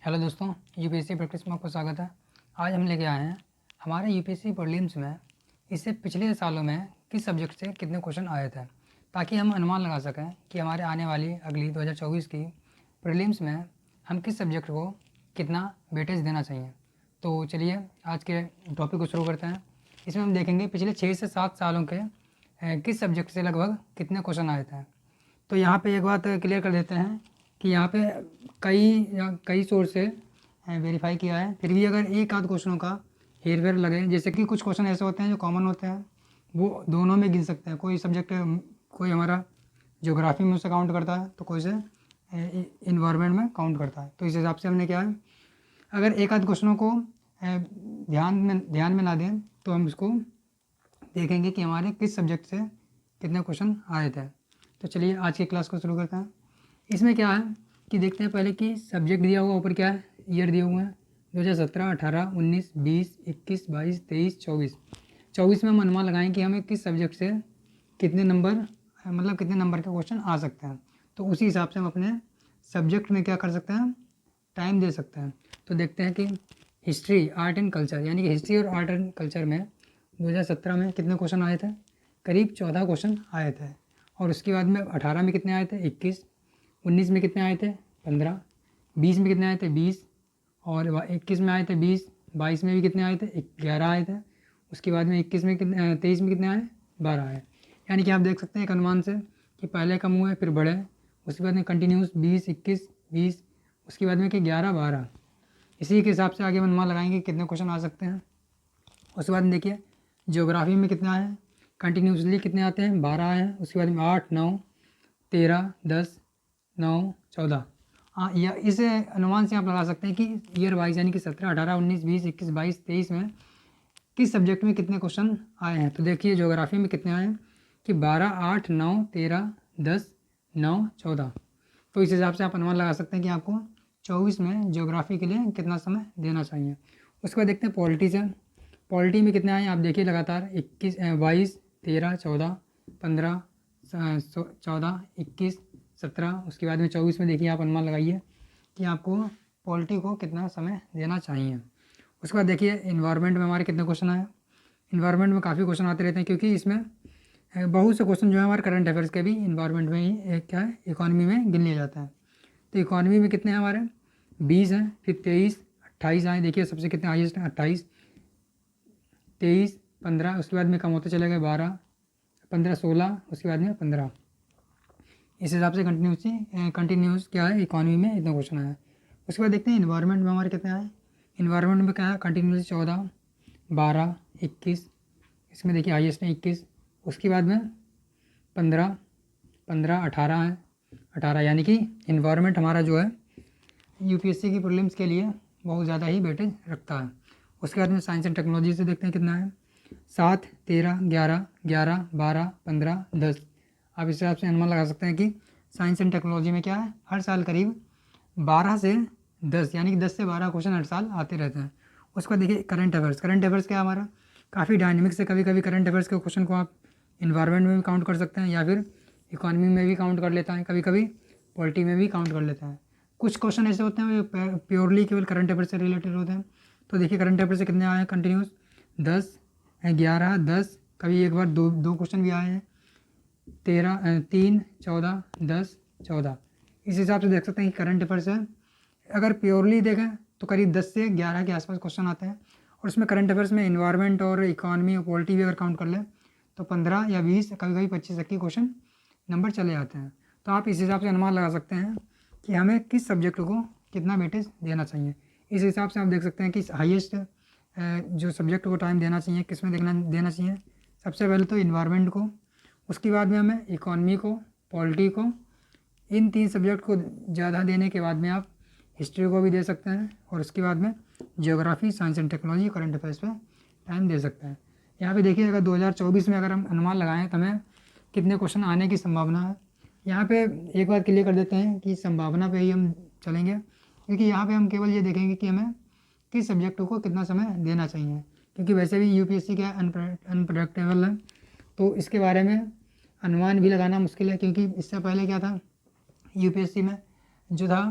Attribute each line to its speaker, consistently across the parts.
Speaker 1: Hello दोस्तों, UPSC practice में आपको स्वागत है। आज हम लेके आए हैं हमारे यूपीएससी प्रीलिम्स में इससे पिछले सालों में किस सब्जेक्ट से कितने क्वेश्चन आए थे, ताकि हम अनुमान लगा सकें कि हमारे आने वाली अगली 2024 की प्रीलिम्स में हम किस सब्जेक्ट को कितना वेटेज देना चाहिए। तो चलिए आज के टॉपिक को शुरू करते हैं। इसमें हम देखेंगे पिछले 6 से 7 सालों के किस सब्जेक्ट से लगभग कितने क्वेश्चन आए थे। तो यहाँ पे एक बात क्लियर कर देते हैं कि यहाँ पे कई सोर्स से वेरीफाई किया है, फिर भी अगर एक आध क्वेश्चनों का हेर फेर लगे, जैसे कि कुछ क्वेश्चन ऐसे होते हैं जो कॉमन होते हैं, वो दोनों में गिन सकते हैं। कोई सब्जेक्ट कोई हमारा ज्योग्राफी में उसे काउंट करता है, तो कोई से इन्वायरमेंट में काउंट करता है। तो इस हिसाब से हमने क्या है, अगर एक आध क्वेश्चनों को ध्यान में ना दें तो हम इसको देखेंगे कि हमारे किस सब्जेक्ट से कितने क्वेश्चन आए थे। तो चलिए आज की क्लास को शुरू करते हैं। इसमें क्या है कि देखते हैं पहले कि सब्जेक्ट दिया हुआ ऊपर क्या है, ईयर दिए हुए हैं 2017, 18, 19, 20, 21, 22, 23, 24। 24 में हम अनुमान लगाएं कि हमें किस सब्जेक्ट से कितने नंबर कितने नंबर के क्वेश्चन आ सकते हैं। तो उसी हिसाब से हम अपने सब्जेक्ट में क्या कर सकते हैं, टाइम दे सकते हैं। तो देखते हैं कि हिस्ट्री, आर्ट एंड कल्चर, यानी कि हिस्ट्री और आर्ट एंड कल्चर में 2017 में कितने क्वेश्चन आए थे, करीब 14 क्वेश्चन आए थे। और उसके बाद में 18 में कितने आए थे, 21, 19 में कितने आए थे, 15, 20 में कितने आए थे, 20, और 21 में आए थे 20, 22 में भी कितने आए थे, 11 आए थे। उसके बाद में 21 में कितने, 23 में कितने आए, 12 आए। यानी कि आप देख सकते हैं एक अनुमान से कि पहले कम हुए फिर बढ़े, उसके बाद में कंटिन्यूस 20, 21, 20, उसके बाद में कि 11, 12। इसी के हिसाब से आगे हम अनुमान लगाएंगे कितने क्वेश्चन आ सकते हैं। उसके बाद में देखिए ज्योग्राफी में कितने आए हैं, कंटिन्यूसली कितने आते हैं, 12 आए हैं। उसके बाद में 8, 9, 13, 10, 9, 14। हाँ, या इस अनुमान से आप लगा सकते हैं कि ईयर वाइज, यानी कि 17, 18, 19, 20, 21, 22, 23 में किस सब्जेक्ट में कितने क्वेश्चन आए हैं। तो देखिए ज्योग्राफी में कितने आए हैं कि 12, 8, 9, 13, 10, 9, 14। तो इस हिसाब से आप अनुमान लगा सकते हैं कि आपको 24 में ज्योग्राफी के लिए कितना समय देना चाहिए। उसके बाद देखते हैं पॉलिटी से। पॉलिटी में कितने आए हैं आप देखिए लगातार 21, 22, 13, 14, 15, 14, 21, 17। उसके बाद में 24 में देखिए आप अनुमान लगाइए कि आपको पॉलिटी को कितना समय देना चाहिए। उसके बाद देखिए इन्वायरमेंट में हमारे कितने क्वेश्चन आए। इन्वायरमेंट में काफ़ी क्वेश्चन आते रहते हैं, क्योंकि इसमें बहुत से क्वेश्चन जो है हमारे करंट अफेयर्स के भी इन्वायरमेंट में ही क्या है, इकॉनमी में गिन लिया जाता है। तो इकॉनमी में कितने हैं हमारे, 20 हैं, फिर 23, 28 आए। देखिए सबसे कितने हाईएस्ट हैं, 28, 23, 15, उसके बाद में कम होते चले गए 12, 15, 16, उसके बाद में 15। इस हिसाब से कंटिन्यूस क्या है, इकॉनमी में इतना क्वेश्चन आया है। उसके बाद देखते हैं इन्वायरमेंट में हमारे कितने आए। इन्वायरमेंट में क्या है, कंटिन्यूस 14, 12, 21, इसमें देखिए हाईएस्ट है 21। उसके बाद में 15, 15, 18 है, 18। यानी कि इन्वायरमेंट हमारा जो है यूपीएससी की प्रीलिम्स के लिए बहुत ज़्यादा ही वेटेज रखता है। उसके बाद में साइंस एंड टेक्नोलॉजी से देखते हैं कितना है, 7, 13, 11, 11, 12, 15, 10। आप इस हिसाब से अनुमान लगा सकते हैं कि साइंस एंड टेक्नोलॉजी में क्या है, हर साल करीब 12 से 10, यानी कि 10 से 12 क्वेश्चन हर साल आते रहते हैं। उसके बाद देखिए करंट अफेयर्स। करंट अफेयर्स क्या है हमारा, काफ़ी डायनेमिक से, कभी कभी करंट अफेयर्स के क्वेश्चन को आप इन्वायरमेंट में भी काउंट कर सकते हैं, या फिर इकॉनमी में भी काउंट कर लेता है, कभी कभी पॉलिटी में भी काउंट कर लेता है। कुछ क्वेश्चन ऐसे होते हैं जो प्योरली केवल करंट अफेयर से रिलेटेड होते हैं। तो देखिए करंट अफेयर से कितने आए हैं कंटिन्यूस, 10, 11, 10, कभी एक बार दो क्वेश्चन भी आए हैं, 13, 3, 14, 10, 14। इस हिसाब से देख सकते हैं कि करंट अफेयर से अगर प्योरली देखें तो करीब 10 से 11 के आसपास क्वेश्चन आते हैं। और उसमें करंट अफेयर्स में इन्वायरमेंट और इकॉनमी और पॉलिटी भी अगर काउंट कर लें तो 15 या 20, कभी कभी 25 तक के क्वेश्चन नंबर चले आते हैं। तो आप इस हिसाब से अनुमान लगा सकते हैं कि हमें किस सब्जेक्ट को कितना वेटेज देना चाहिए। इस हिसाब से आप देख सकते हैं कि हाईएस्ट जो सब्जेक्ट को टाइम देना चाहिए, किस में देना चाहिए। सबसे पहले तो इन्वायरमेंट को, उसके बाद में हमें इकॉनमी को, पॉलिटी को, इन 3 सब्जेक्ट को ज़्यादा देने के बाद में आप हिस्ट्री को भी दे सकते हैं, और उसके बाद में geography, science and technology, current affairs पे टाइम दे सकते हैं। यहाँ पे देखिए अगर 2024 में अगर हम अनुमान लगाएं तो हमें कितने क्वेश्चन आने की संभावना है। यहाँ पे एक बात क्लियर कर देते हैं कि संभावना पे ही हम चलेंगे, क्योंकि यहाँ पे हम केवल ये देखेंगे कि हमें किस सब्जेक्ट को कितना समय देना चाहिए, क्योंकि वैसे भी यूपीएससी क्या अनप्रडिक्टेबल है, तो इसके बारे में अनुमान भी लगाना मुश्किल है। क्योंकि इससे पहले क्या था, यूपीएससी में जो था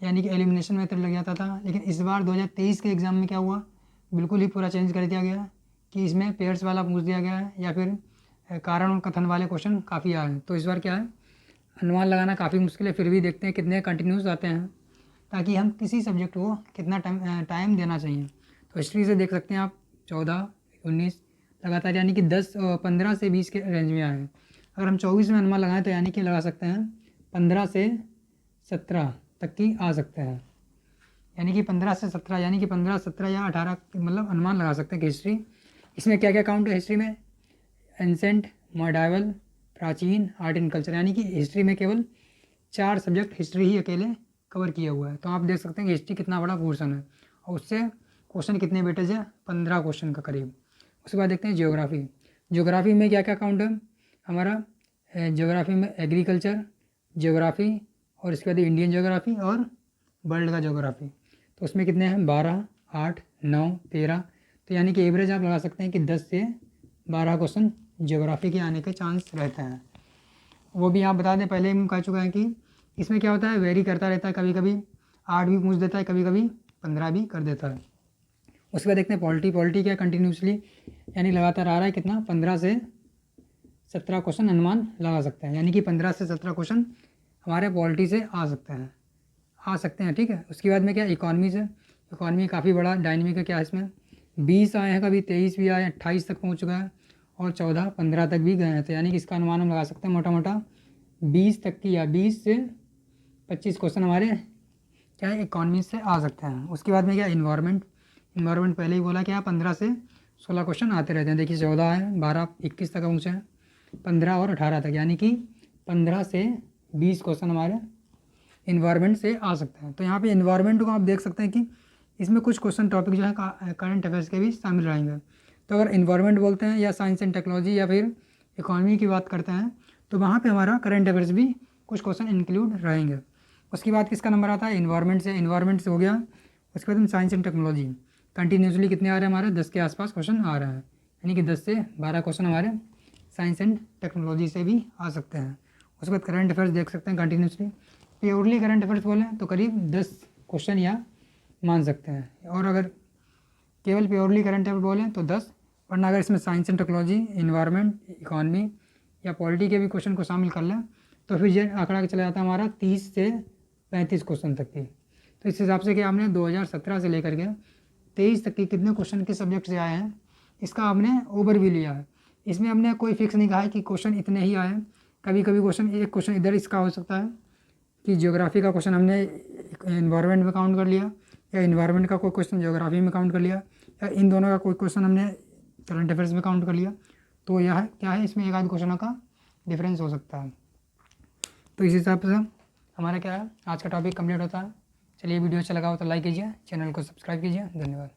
Speaker 1: यानी कि एलिमिनेशन मेथड लग जाता था। लेकिन इस बार 2023 के एग्ज़ाम में क्या हुआ, बिल्कुल ही पूरा चेंज कर दिया गया कि इसमें पेयर्स वाला पूछ दिया गया है या फिर कारण और कथन वाले क्वेश्चन काफ़ी आए हैं। तो इस बार क्या है, अनुमान लगाना काफ़ी मुश्किल है, फिर भी देखते हैं कितने कंटिन्यूस आते हैं, ताकि हम किसी सब्जेक्ट को कितना टाइम देना चाहिए। तो हिस्ट्री से देख सकते हैं आप 14, 19 लगातार, यानी कि 10, 15 से 20 के रेंज में आए हैं। अगर हम 24 में अनुमान लगाएं तो यानी कि लगा सकते हैं 15 से 17 तक की आ सकते हैं, यानी कि 15 से 17, यानी कि 15, 17 या 18 मतलब अनुमान लगा सकते हैं कि हिस्ट्री। इसमें क्या क्या काउंट है हिस्ट्री में, एंसेंट, मॉडर्न, प्राचीन, आर्ट एंड कल्चर, यानी कि हिस्ट्री में केवल 4 सब्जेक्ट हिस्ट्री ही अकेले कवर किया हुआ है। तो आप देख सकते हैं कि हिस्ट्री कितना बड़ा पोर्सन है और उससे क्वेश्चन कितने वेटेज है, 15 क्वेश्चन का करीब। उसके बाद देखते हैं ज्योग्राफी। ज्योग्राफी में क्या क्या काउंट है हमारा, ज्योग्राफी में एग्रीकल्चर ज्योग्राफी और इसके बाद इंडियन ज्योग्राफी और वर्ल्ड का ज्योग्राफी। तो उसमें कितने हैं, 12, 8, 9, 13। तो यानी कि एवरेज आप लगा सकते हैं कि 10 से 12 क्वेश्चन ज्योग्राफी के आने के चांस रहते हैं। वो भी आप बता दें, पहले ही हम कह चुके हैं कि इसमें क्या होता है, वेरी करता रहता है, कभी कभी 8 भी पूछ देता है, कभी कभी 15 भी कर देता है। उसके बाद देखते हैं पॉलिटी। पॉलिटी क्या कंटिन्यूसली यानी लगातार आ रहा है, कितना, 15 से 17 क्वेश्चन अनुमान लगा सकते हैं, यानी कि 15 से 17 क्वेश्चन हमारे पॉलिटी से आ सकते हैं, ठीक है। उसके बाद में क्या, इकॉनमी से। इकॉनमी काफ़ी बड़ा डायनेमिक है, क्या इसमें 20 आए हैं, कभी 23 भी आए, 28 तक पहुँच चुका है और 14, 15 तक भी गए हैं। तो यानी कि इसका अनुमान हम लगा सकते हैं मोटा मोटा 20 तक की, या 20 से 25 क्वेश्चन हमारे क्या है इकॉनमी से आ सकते हैं। उसके बाद में क्या, इन्वायरमेंट। इन्वायरमेंट पहले ही बोला क्या, 15 से 16 क्वेश्चन आते रहते हैं। देखिए 14 है, 12, 21 तक पहुँचे हैं, 15 और 18 तक, यानी कि 15 से 20 क्वेश्चन हमारे इन्वायरमेंट से आ सकते हैं। तो यहाँ पे इन्वायरमेंट को आप देख सकते हैं कि इसमें कुछ क्वेश्चन टॉपिक जो है करंट अफेयर्स के भी शामिल रहेंगे। तो अगर इन्वायरमेंट बोलते हैं या साइंस एंड टेक्नोलॉजी या फिर इकॉनमी की बात करते हैं तो वहाँ पे हमारा करंट अफेयर्स भी कुछ क्वेश्चन इंक्लूड रहेंगे। उसके बाद किसका नंबर आता है, इन्वायरमेंट से। इन्वायरमेंट से हो गया। उसके बाद हम साइंस एंड टेक्नोलॉजी, कंटिन्यूसली कितने आ रहे हैं हमारे, 10 के आसपास क्वेश्चन आ रहे हैं, यानी कि 10 से 12 क्वेश्चन हमारे साइंस एंड टेक्नोलॉजी से भी आ सकते हैं। उसके बाद करंट अफेयर्स देख सकते हैं कंटिन्यूसली। प्योरली करंट अफेयर्स बोलें तो करीब 10 क्वेश्चन या मान सकते हैं, और अगर केवल प्योरली करंट अफेयर बोलें तो 10, वरना अगर इसमें science and technology, environment, economy या पॉलिटी के भी क्वेश्चन को शामिल कर लें तो फिर ये आंकड़ा चला जाता है हमारा 30 से 35 क्वेश्चन तक की। तो इस हिसाब से कि आपने 2017 से लेकर के 23 तक की कितने क्वेश्चन किस सब्जेक्ट से आए हैं इसका आपने ओवरव्यू लिया है। इसमें हमने कोई फिक्स नहीं कहा है कि क्वेश्चन इतने ही आए हैं। कभी कभी क्वेश्चन, एक क्वेश्चन इधर इसका हो सकता है कि ज्योग्राफी का क्वेश्चन हमने इन्वायरमेंट में काउंट कर लिया, या इन्वायरमेंट का कोई क्वेश्चन ज्योग्राफी में काउंट कर लिया, या इन दोनों का कोई क्वेश्चन हमने करंट अफेयर्स में काउंट कर लिया। तो यह क्या है, इसमें एक आध क्वेश्चनों का डिफरेंस हो सकता है। तो इस हिसाब से हमारा क्या है, आज का टॉपिक कंप्लीट होता है। चलिए वीडियो अच्छा लगा हो तो लाइक कीजिए, चैनल को सब्सक्राइब कीजिए। धन्यवाद।